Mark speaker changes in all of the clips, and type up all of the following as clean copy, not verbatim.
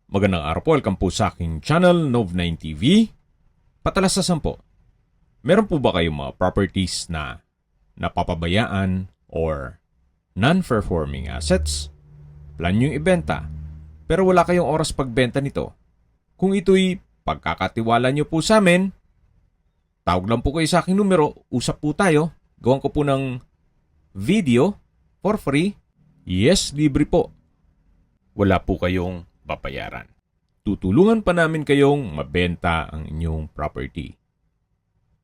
Speaker 1: Magandang araw po, welcome po sa aking channel, Nov9 TV. Patalasasan po, meron po ba kayong mga properties na napapabayaan or non-performing assets? Plan nyo ibenta, pero wala kayong oras pagbenta nito. Kung ito'y pagkakatiwala nyo po sa amin, tawag lang po kayo sa aking numero, usap po tayo, gawan ko po ng video for free. Yes, libre po. Wala po kayong babayaran. Tutulungan pa namin kayong mabenta ang inyong property.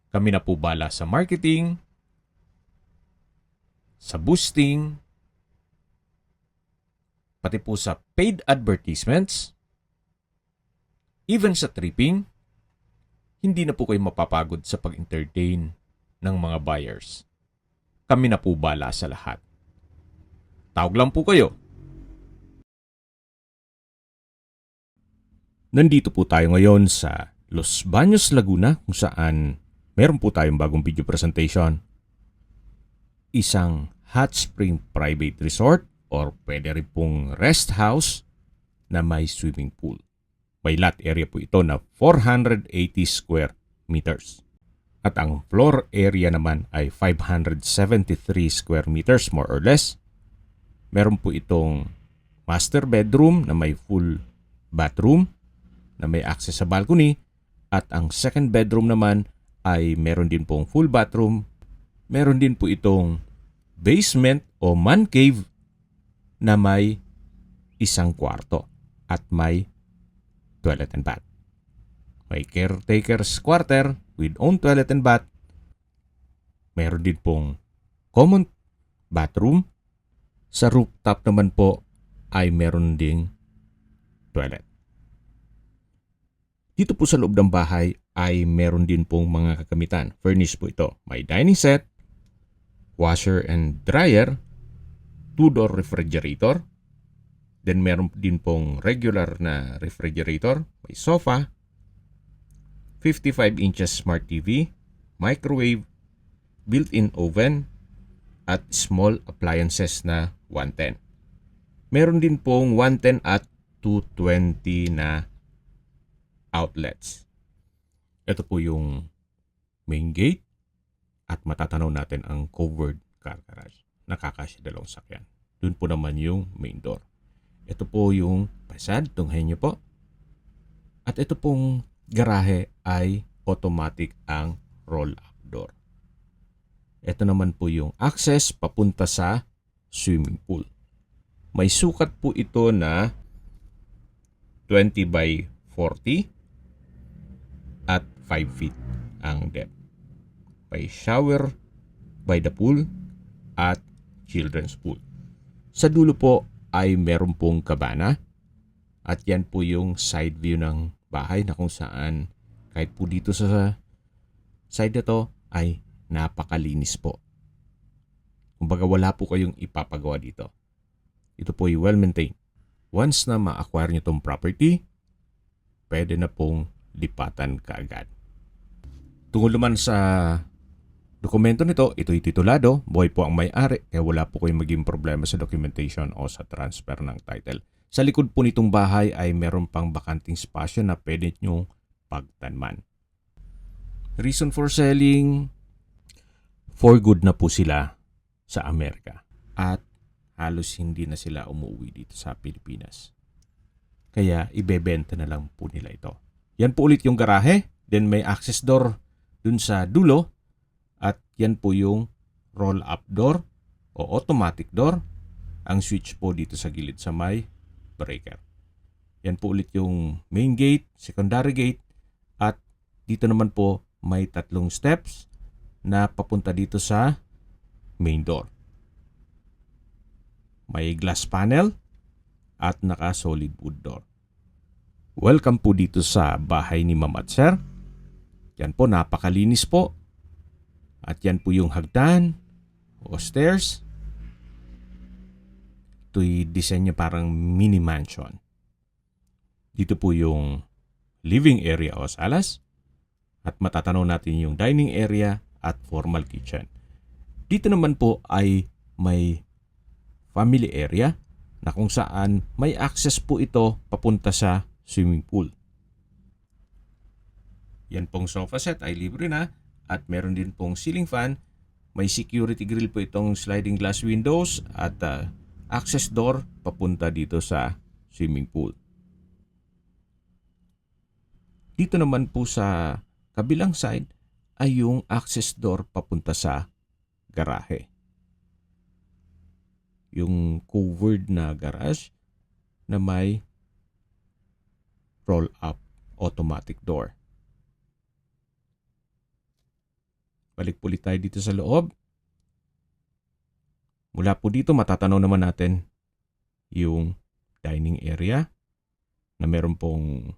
Speaker 1: Kami na po bala sa marketing, sa boosting, pati po sa paid advertisements, even sa tripping. Hindi na po kayo mapapagod sa pag-entertain ng mga buyers. Kami na po bala sa lahat. Tawag lang po kayo. Nandito po tayo ngayon sa Los Baños, Laguna kung saan meron po tayong bagong video presentation. Isang hot spring private resort or pwede rin pong rest house na may swimming pool. May lot area po ito na 480 square meters. At ang floor area naman ay 573 square meters more or less. Meron po itong master bedroom na may full bathroom na may access sa balcony, at ang second bedroom naman ay meron din pong full bathroom. Meron din po itong basement o man cave na may isang kwarto at may toilet and bath. May caretaker's quarter with own toilet and bath. Meron din pong common bathroom. Sa rooftop naman po ay meron ding toilet. Dito po sa loob ng bahay ay meron din pong mga kagamitan. Furnished po ito. May dining set, washer and dryer, two-door refrigerator. Then meron din pong regular na refrigerator. May sofa, 55 inches smart TV, microwave, built-in oven, at small appliances na 110. Meron din pong 110 at 220 na outlets. Ito po yung main gate at matatanaw natin ang covered car garage. Nakakasya dalawang sakyan. Doon po naman yung main door. Ito po yung facade, tunghayin nyo po. At ito pong garahe ay automatic ang roll-up door. Ito naman po yung access papunta sa swimming pool. May sukat po ito na 20 by 40 at 5 feet ang depth. May shower by the pool at children's pool. Sa dulo po ay meron pong kabana at yan po yung side view ng bahay na kung saan kahit po dito sa side na to ay napakalinis po. Kumbaga wala po kayong ipapagawa dito. Ito po ay well maintained. Once na ma-acquire nyo tong property, pwede na pong lipatan kaagad. Tungkol naman sa dokumento nito, ito'y titulado, buhay po ang may-ari, kaya wala po kayong maging problema sa documentation o sa transfer ng title. Sa likod po nitong bahay ay meron pang bakanting spasyo na pwede nyo pagtanman. Reason for selling, for good na po sila sa Amerika at halos hindi na sila umuwi dito sa Pilipinas. Kaya ibebenta na lang po nila ito. Yan po ulit yung garahe, then may access door dun sa dulo, at yan po yung roll-up door o automatic door. Ang switch po dito sa gilid sa may breaker. Yan po ulit yung main gate, secondary gate, at dito naman po may tatlong steps na papunta dito sa main door. May glass panel at naka-solid wood door. Welcome po dito sa bahay ni Ma'am at Sir. Yan po, napakalinis po. At yan po yung hagdan o stairs. Ito'y disenyo parang mini mansion. Dito po yung living area o salas. At matatanaw natin yung dining area at formal kitchen. Dito naman po ay may family area na kung saan may access po ito papunta sa swimming pool. Yan pong sofa set ay libre na at meron din pong ceiling fan. May security grill po itong sliding glass windows at access door papunta dito sa swimming pool. Dito naman po sa kabilang side ay yung access door papunta sa garahe. Yung covered na garage na may roll-up automatic door. Balik po ulit tayo dito sa loob. Mula po dito matatanaw naman natin yung dining area na meron pong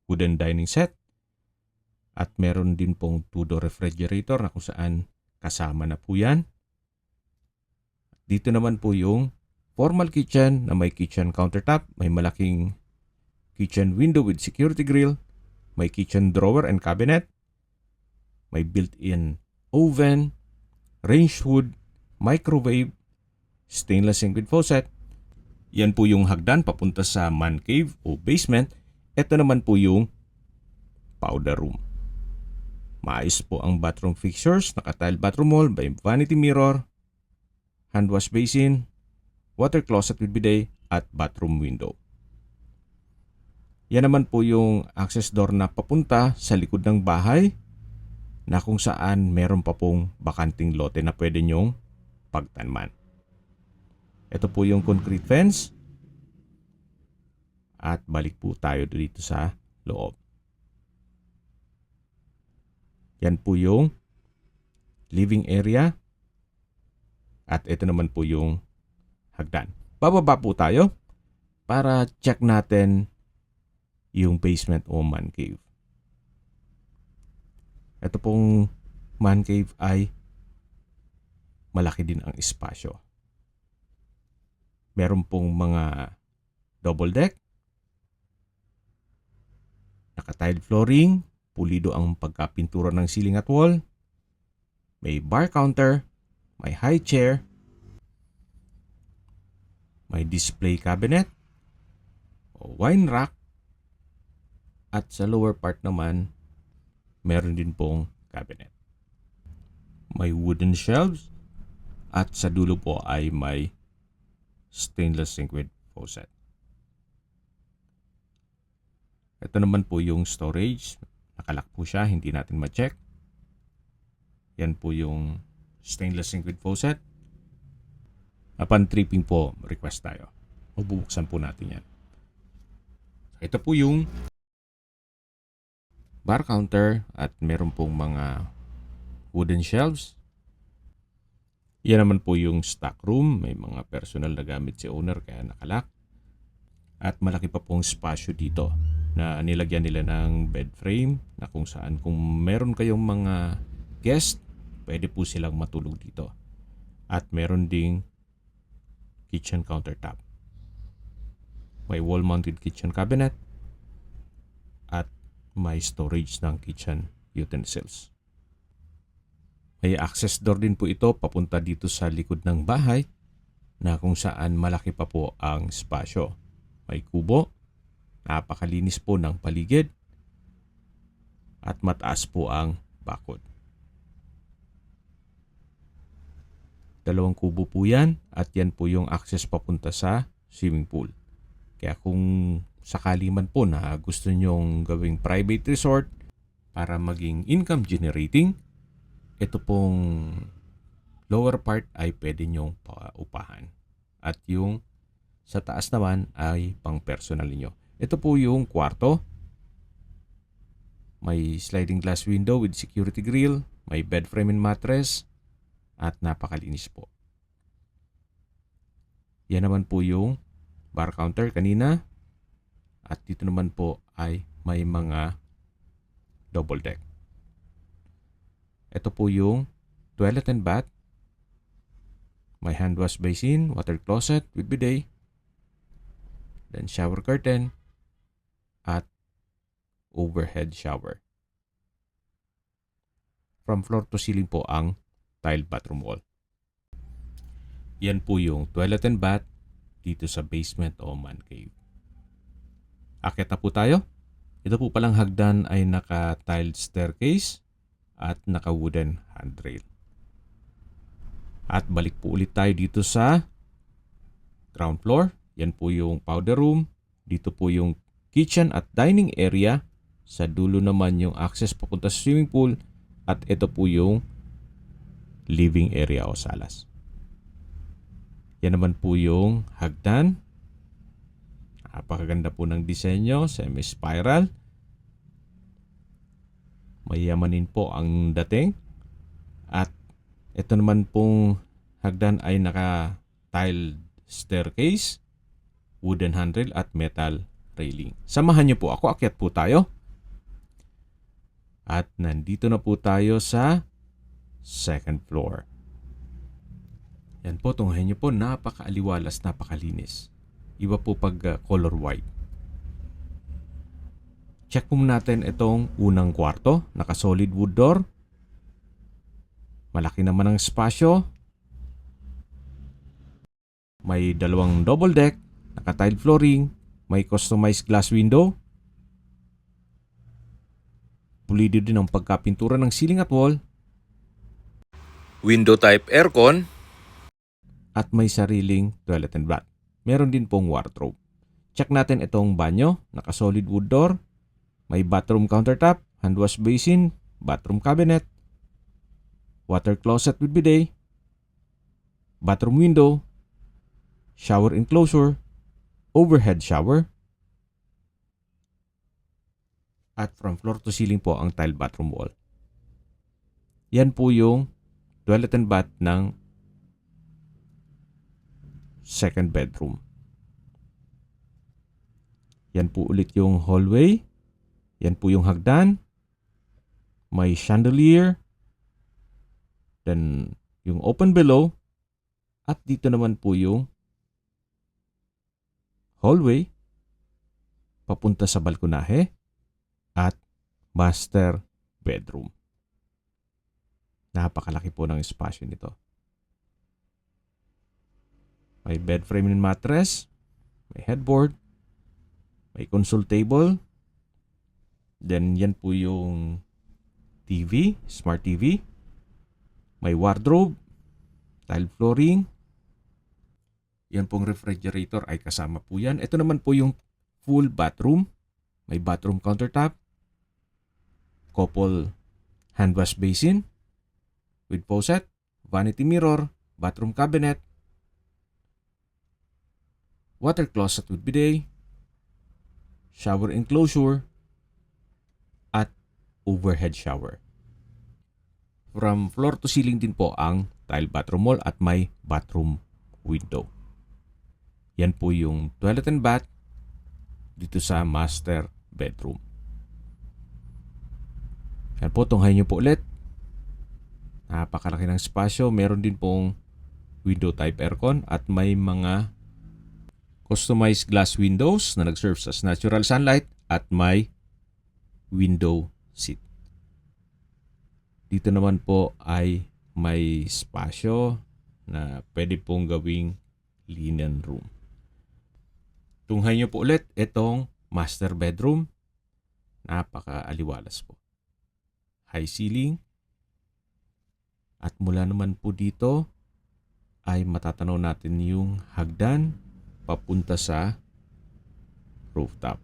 Speaker 1: wooden dining set at meron din pong two-door refrigerator na kung saan kasama na po yan. Dito naman po yung formal kitchen na may kitchen countertop, may malaking kitchen window with security grill, may kitchen drawer and cabinet, may built-in oven, range hood, microwave, stainless sink with faucet. Yan po yung hagdan papunta sa man cave o basement. Ito naman po yung powder room. Maayos po ang bathroom fixtures, naka-tile bathroom wall, may vanity mirror, hand wash basin, water closet with bidet, at bathroom window. Yan naman po yung access door na papunta sa likod ng bahay na kung saan meron pa pong bakanting lote na pwede nyong pagtanman. Ito po yung concrete fence. At balik po tayo dito sa loob. Yan po yung living area. At ito naman po yung hagdan. Bababa po tayo para check natin yung basement o man cave. Ito pong man cave ay malaki din ang espasyo. Meron pong mga double deck, naka-tile flooring, pulido ang pagkapintura ng ceiling at wall, may bar counter, may high chair, may display cabinet, o wine rack, at sa lower part naman, meron din pong cabinet. May wooden shelves at sa dulo po ay may stainless sink with faucet. Ito naman po yung storage. Nakalock po siya, hindi natin ma-check. Yan po yung stainless sink with faucet. Upon tripping po, request tayo. Mabubuksan po natin yan. Ito po yung bar counter at meron pong mga wooden shelves. Yan naman po yung stock room. May mga personal na gamit si owner kaya nakalock. At malaki pa pong spasyo dito na nilagyan nila ng bed frame na kung saan kung meron kayong mga guest, pwede po silang matulog dito. At meron ding kitchen countertop. May wall-mounted kitchen cabinet at may storage ng kitchen utensils. May access door din po ito papunta dito sa likod ng bahay na kung saan malaki pa po ang spasyo. May kubo, napakalinis po ng paligid at mataas po ang bakod. 2 kubo po yan at yan po yung access papunta sa swimming pool. Kaya kung sakali man po na gusto nyong gawing private resort para maging income generating, ito pong lower part ay pwede nyong paupahan. At yung sa taas naman ay pang personal niyo. Ito po yung kwarto. May sliding glass window with security grill, may bed frame and mattress, at napakalinis po. Yan naman po yung bar counter kanina. At dito naman po ay may mga double deck. Ito po yung toilet and bath. May hand wash basin, water closet with bidet, then shower curtain, at overhead shower. From floor to ceiling po ang tile bathroom wall. Yan po yung toilet and bath dito sa basement o man cave. Akyat na po tayo. Ito po palang hagdan ay naka-tiled staircase at naka-wooden handrail. At balik po ulit tayo dito sa ground floor. Yan po yung powder room. Dito po yung kitchen at dining area. Sa dulo naman yung access papunta sa swimming pool. At ito po yung living area o salas. Yan naman po yung hagdan. Napakaganda po ng disenyo, semi-spiral. Mayamanin po ang dating. At ito naman pong hagdan ay naka-tiled staircase, wooden handrail at metal railing. Samahan niyo po ako, akyat po tayo. At nandito na po tayo sa second floor. Yan po, tunghayin niyo po, napakaaliwalas, napakalinis. Iba po pag color white. Check po natin itong unang kwarto. Naka-solid wood door. Malaki naman ang espasyo. May dalawang double deck. Naka-tiled flooring. May customized glass window. Pulido din ang pagkapintura ng ceiling at wall. Window type aircon. At may sariling toilet and bath. Meron din pong wardrobe. Check natin itong banyo. Naka-solid wood door. May bathroom countertop, hand wash basin, bathroom cabinet, water closet with bidet, bathroom window, shower enclosure, overhead shower, at from floor to ceiling po ang tile bathroom wall. Yan po yung toilet and bath ng second bedroom. Yan po ulit yung hallway. Yan po yung hagdan. May chandelier. Then yung open below. At dito naman po yung hallway papunta sa balkonahe at master bedroom. Napakalaki po ng espasyo nito. May bed frame and mattress, may headboard, may console table, then yan po yung TV, smart TV, may wardrobe, tile flooring, yan pong refrigerator ay kasama po yan. Ito naman po yung full bathroom, may bathroom countertop, couple hand wash basin with faucet, vanity mirror, bathroom cabinet, water closet with bidet, shower enclosure, at overhead shower. From floor to ceiling din po ang tile bathroom wall at may bathroom window. Yan po yung toilet and bath dito sa master bedroom. Yan po, tunghayin nyo po ulit. Napakalaki ng espasyo. Meron din pong window type aircon at may mga customized glass windows na nag-serve as natural sunlight at may window seat. Dito naman po ay may espasyo na pwede pong gawing linen room. Tunghayin nyo po ulit itong master bedroom. Napaka-aliwalas po. High ceiling. At mula naman po dito ay matatanaw natin yung hagdan papunta sa rooftop.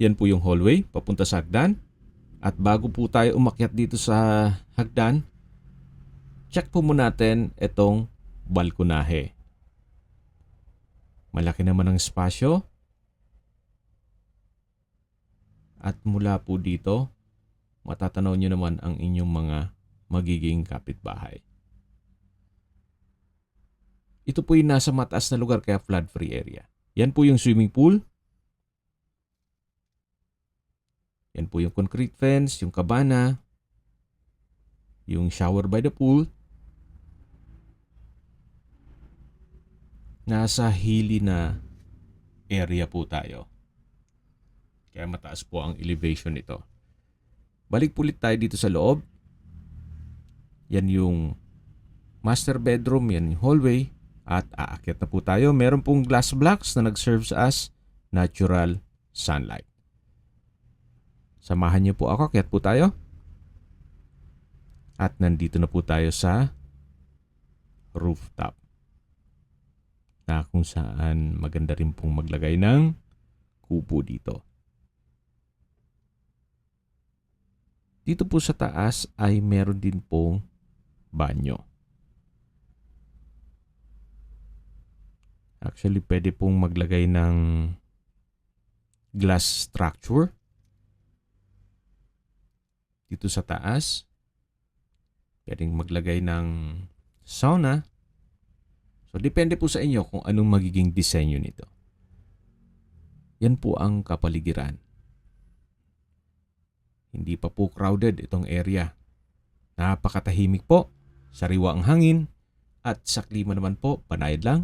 Speaker 1: Yan po yung hallway papunta sa hagdan. At bago po tayo umakyat dito sa hagdan, check po muna natin itong balkonahe. Malaki naman ang espasyo. At mula po dito, matatanaw nyo naman ang inyong mga magiging kapitbahay. Ito po yung nasa mataas na lugar kaya flood-free area. Yan po yung swimming pool. Yan po yung concrete fence, yung kabana, yung shower by the pool. Nasa hilly na area po tayo. Kaya mataas po ang elevation nito. Balik po ulit tayo dito sa loob. Yan yung master bedroom, yan yung hallway. At aakyat na po tayo. Meron pong glass blocks na nag-serves as natural sunlight. Samahan niyo po ako, kaya't po tayo. At nandito na po tayo sa rooftop, na kung saan maganda rin pong maglagay ng kubo dito. Dito po sa taas ay meron din pong banyo. Actually, pwede pong maglagay ng glass structure dito sa taas. Pwedeng maglagay ng sauna. So, depende po sa inyo kung anong magiging disenyo nito. Yan po ang kapaligiran. Hindi pa po crowded itong area. Napakatahimik po, sariwa ang hangin, at sa klima naman po, panayad lang.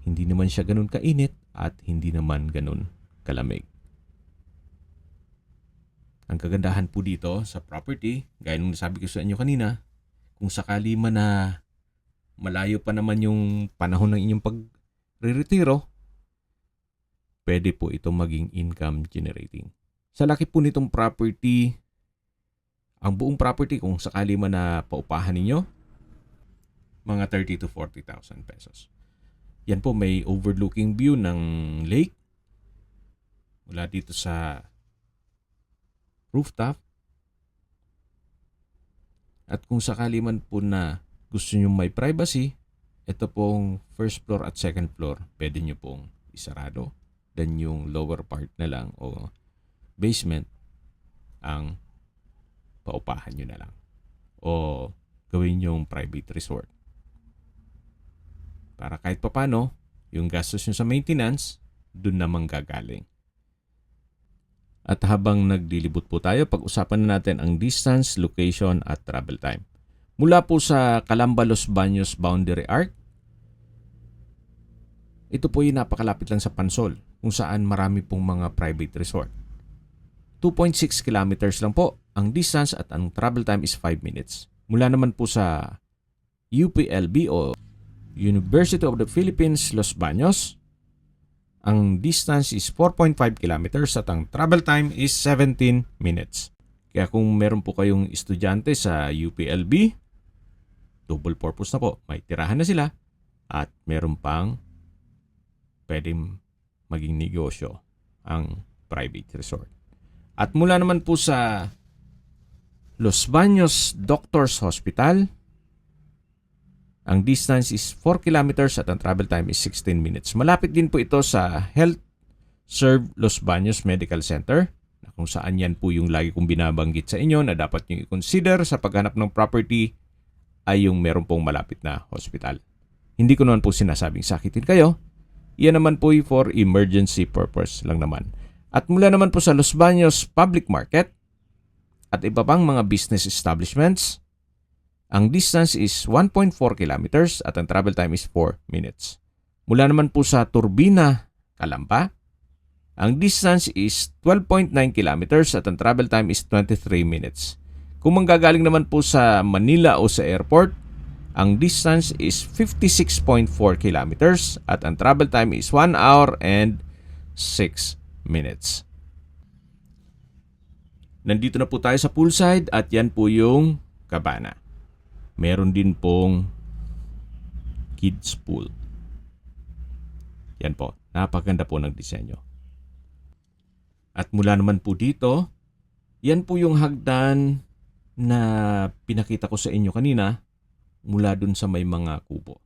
Speaker 1: Hindi naman siya ganun kainit at hindi naman ganun kalamig. Ang kagandahan po dito sa property, gaya nung nasabi ko sa inyo kanina, kung sakali man na malayo pa naman yung panahon ng inyong pagre-retiro, pwede po ito maging income generating. Sa laki po nitong property, ang buong property kung sakali man na paupahan ninyo, mga 30 to 40,000 pesos. Yan po, may overlooking view ng lake mula dito sa rooftop. At kung sakali man po na gusto nyo may privacy, ito pong first floor at second floor, pwede nyo pong isarado. Then yung lower part na lang o basement ang paupahan nyo na lang. O gawin yung private resort. Para kahit papano, yung gastos nyo sa maintenance, dun naman gagaling. At habang nagdilibot po tayo, pag-usapan na natin ang distance, location at travel time. Mula po sa Calamba Los Baños Boundary Arc, ito po yung napakalapit lang sa Pansol, kung saan marami pong mga private resort. 2.6 kilometers lang po ang distance at ang travel time is 5 minutes. Mula naman po sa UPLB o University of the Philippines, Los Baños, ang distance is 4.5 kilometers at ang travel time is 17 minutes. Kaya kung meron po kayong estudyante sa UPLB, double purpose na po. May tirahan na sila at meron pang pwedeng maging negosyo ang private resort. At mula naman po sa Los Baños Doctors Hospital, ang distance is 4 kilometers at ang travel time is 16 minutes. Malapit din po ito sa Health Serve Los Baños Medical Center, na kung saan yan po yung lagi kong binabanggit sa inyo na dapat nyo i-consider sa paghanap ng property ay yung meron pong malapit na hospital. Hindi ko naman po sinasabing sakitin kayo. Yan naman po for emergency purpose lang naman. At mula naman po sa Los Baños Public Market at iba pang mga business establishments, ang distance is 1.4 kilometers at ang travel time is 4 minutes. Mula naman po sa Turbina, Calamba, ang distance is 12.9 kilometers at ang travel time is 23 minutes. Kung manggagaling naman po sa Manila o sa airport, ang distance is 56.4 kilometers at ang travel time is 1 hour and 6 minutes. Nandito na po tayo sa poolside at yan po yung cabana. Meron din pong kids pool. Yan po, napaganda po ng disenyo. At mula naman po dito, yan po yung hagdan na pinakita ko sa inyo kanina mula dun sa may mga kubo.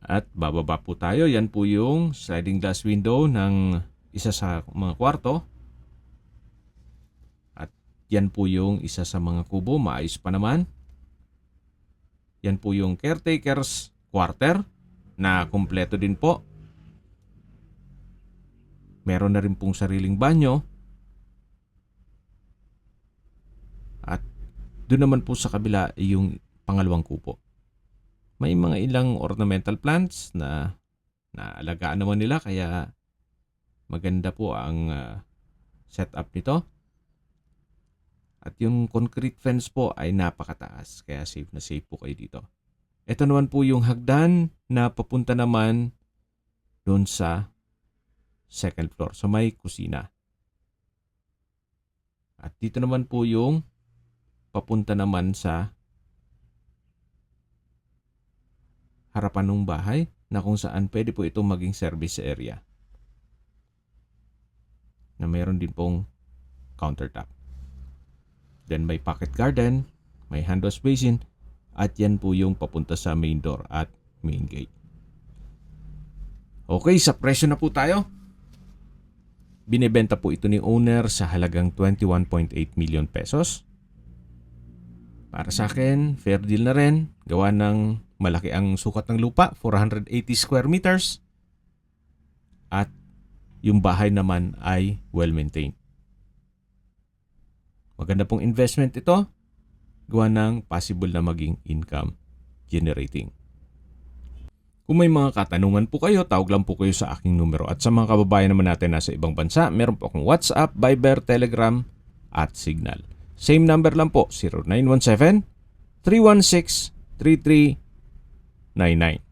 Speaker 1: At bababa po tayo, yan po yung sliding glass window ng isa sa mga kwarto. Yan po yung isa sa mga kubo, maayos pa naman. Yan po yung caretaker's quarter na kumpleto din po. Meron na rin pong sariling banyo. At doon naman po sa kabila yung pangalawang kubo. May mga ilang ornamental plants na naalagaan naman nila kaya maganda po ang setup nito. At yung concrete fence po ay napakataas, kaya safe na safe po kayo dito. Ito naman po yung hagdan na papunta naman doon sa second floor sa may kusina. At dito naman po yung papunta naman sa harapan ng bahay na kung saan pwede po itong maging service area. Na mayroon din pong countertop. Then may pocket garden, may hand wash basin, at yan po yung papunta sa main door at main gate. Okay, sa presyo na po tayo. Binebenta po ito ni owner sa halagang 21.8 million pesos. Para sa akin, fair deal na rin. Gawa ng malaki ang sukat ng lupa, 480 square meters. At yung bahay naman ay well-maintained. Maganda pong investment ito. Gawa ng possible na maging income generating. Kung may mga katanungan po kayo, tawag lang po kayo sa aking numero. At sa mga kababayan naman natin nasa ibang bansa, meron po akong WhatsApp, Viber, Telegram, at Signal. Same number lang po, 0917-316-3399.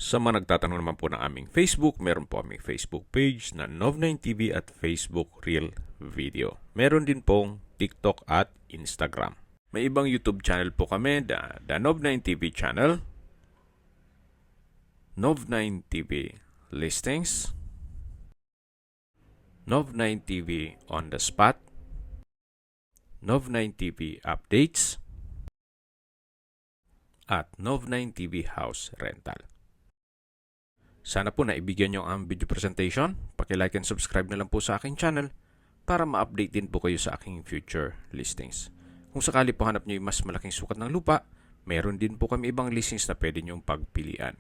Speaker 1: Sa mga nagtatanong naman po ng aming Facebook, meron po aming Facebook page na Nov9TV at Facebook Real Video. Meron din pong TikTok at Instagram. May ibang YouTube channel po kami, the Nov9TV channel, Nov9TV Listings, Nov9TV On The Spot, Nov9TV Updates, at Nov9TV House Rental. Sana po naibigyan nyo ang video presentation. Paki-like and subscribe na lang po sa aking channel para ma-update din po kayo sa aking future listings. Kung sakali po hanap nyo yung mas malaking sukat ng lupa, meron din po kami ibang listings na pwede nyong pagpilian.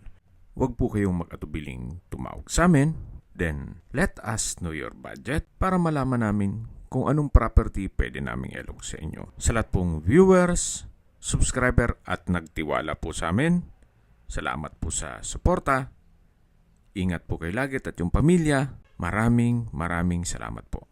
Speaker 1: Huwag po kayong mag-atubiling tumawag sa amin. Then, let us know your budget para malaman namin kung anong property pwede naming ilog sa inyo. Sa lahat pong viewers, subscriber at nagtiwala po sa amin, salamat po sa suporta. Ingat po kayo lagi at yung pamilya. Maraming salamat po.